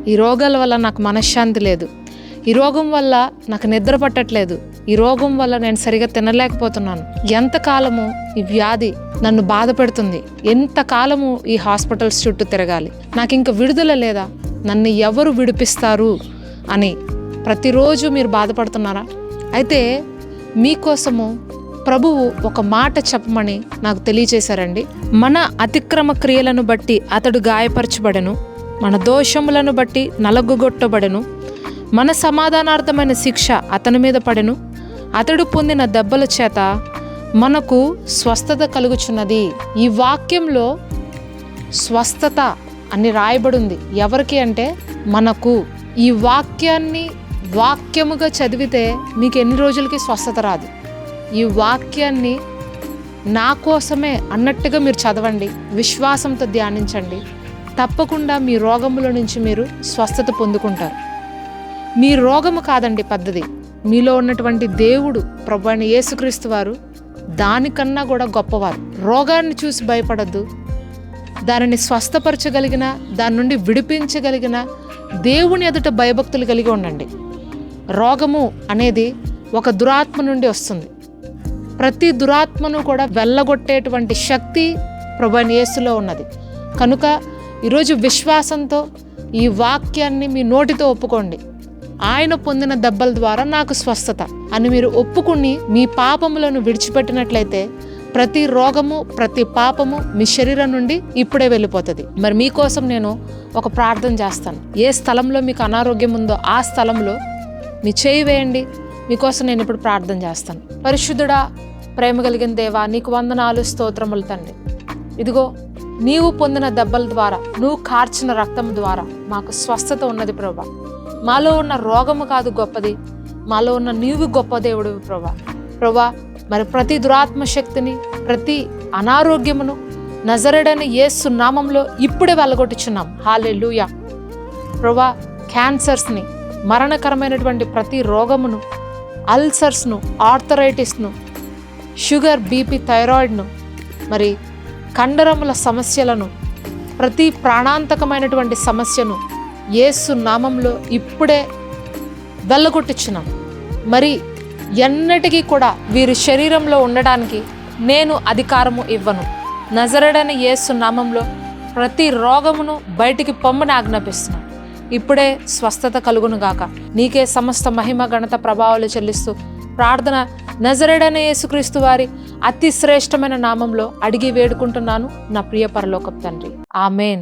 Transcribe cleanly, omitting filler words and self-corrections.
ఈ రోగాల వల్ల నాకు మనశ్శాంతి లేదు, ఈ రోగం వల్ల నాకు నిద్ర పట్టట్లేదు, ఈ రోగం వల్ల నేను సరిగా తినలేకపోతున్నాను, ఎంతకాలము ఈ వ్యాధి నన్ను బాధ పెడుతుంది, ఎంతకాలము ఈ హాస్పిటల్స్ చుట్టూ తిరగాలి, నాకు ఇంక విడుదల లేదా, నన్ను ఎవరు విడిపిస్తారు అని ప్రతిరోజు మీరు బాధపడుతున్నారా? అయితే మీకోసము ప్రభువు ఒక మాట చెప్పమని నాకు తెలియచేశారండి. మన అతిక్రమ క్రియలను బట్టి అతడు గాయపరచబడెను, మన దోషములను బట్టి నలగొట్టబడెను, మన సమాధానార్థమైన శిక్ష అతని మీద పడెను, అతడు పొందిన దెబ్బల చేత మనకు స్వస్థత కలుగుచున్నది. ఈ వాక్యంలో స్వస్థత అని రాయబడింది. ఎవరికి అంటే మనకు. ఈ వాక్యాన్ని వాక్యముగా చదివితే మీకు ఎన్ని రోజులకి స్వస్థత రాదు. ఈ వాక్యాన్ని నా కోసమే అన్నట్టుగా మీరు చదవండి, విశ్వాసంతో ధ్యానించండి, తప్పకుండా మీ రోగముల నుంచి మీరు స్వస్థత పొందుకుంటారు. మీ రోగము కాదండి పద్ధతి, మీలో ఉన్నటువంటి దేవుడు ప్రభువైన యేసుక్రీస్తు వారు దానికన్నా కూడా గొప్పవారు. రోగాన్ని చూసి భయపడద్దు, దానిని స్వస్థపరచగలిగిన, దాని నుండి విడిపించగలిగిన దేవుని ఎదుట భయభక్తులు కలిగి ఉండండి. రోగము అనేది ఒక దురాత్మ నుండి వస్తుంది. ప్రతి దురాత్మను కూడా వెళ్ళగొట్టేటువంటి శక్తి ప్రభువైన యేసులో ఉన్నది. కనుక ఈరోజు విశ్వాసంతో ఈ వాక్యాన్ని మీ నోటితో ఒప్పుకోండి. ఆయన పొందిన దెబ్బల ద్వారా నాకు స్వస్థత అని మీరు ఒప్పుకుని మీ పాపములను విడిచిపెట్టినట్లయితే ప్రతి రోగము, ప్రతి పాపము మీ శరీరం నుండి ఇప్పుడే వెళ్ళిపోతుంది. మరి మీకోసం నేను ఒక ప్రార్థన చేస్తాను. ఏ స్థలంలో మీకు అనారోగ్యం ఉందో ఆ స్థలంలో మీ చేయి వేయండి. మీకోసం నేను ఇప్పుడు ప్రార్థన చేస్తాను. పరిశుద్ధుడా, ప్రేమ కలిగిన దేవా, నీకు వందనాలు, స్తోత్రములు తండ్రి. ఇదిగో నీవు పొందిన దెబ్బల ద్వారా, నువ్వు కార్చిన రక్తం ద్వారా మాకు స్వస్థత ఉన్నది ప్రభా. మాలో ఉన్న రోగము కాదు గొప్పది, మాలో ఉన్న నీవు గొప్ప దేవుడు ప్రభా. మరి ప్రతి దురాత్మ శక్తిని, ప్రతి అనారోగ్యమును నజరేయుడైన యేసు నామంలో ఇప్పుడే వెళ్ళగొట్టుచున్నాం. హల్లెలూయా ప్రభా. క్యాన్సర్స్ని, మరణకరమైనటువంటి ప్రతి రోగమును, అల్సర్స్ను, ఆర్థరైటిస్ను, షుగర్, బీపీ, థైరాయిడ్ను, మరి కండరముల సమస్యలను, ప్రతి ప్రాణాంతకమైనటువంటి సమస్యను యేసు నామంలో ఇప్పుడే వెళ్ళగొట్టుచున్నాం. మరి ఎన్నటికీ కూడా వీరి శరీరంలో ఉండడానికి నేను అధికారము ఇవ్వను. నజరేయుడైన యేసు నామంలో ప్రతి రోగమును బయటికి పొమ్మని ఆజ్ఞాపిస్తున్నాను. ఇప్పుడే స్వస్థత కలుగును గాక. నీకే సమస్త మహిమ, ఘనత, ప్రభావాలు చెల్లిస్తూ ప్రార్థన నజరేయుడైన యేసుక్రీస్తు వారి అతి శ్రేష్టమైన నామంలో అడిగి వేడుకుంటున్నాను నా ప్రియ పరలోకపు తండ్రి. ఆమేన్.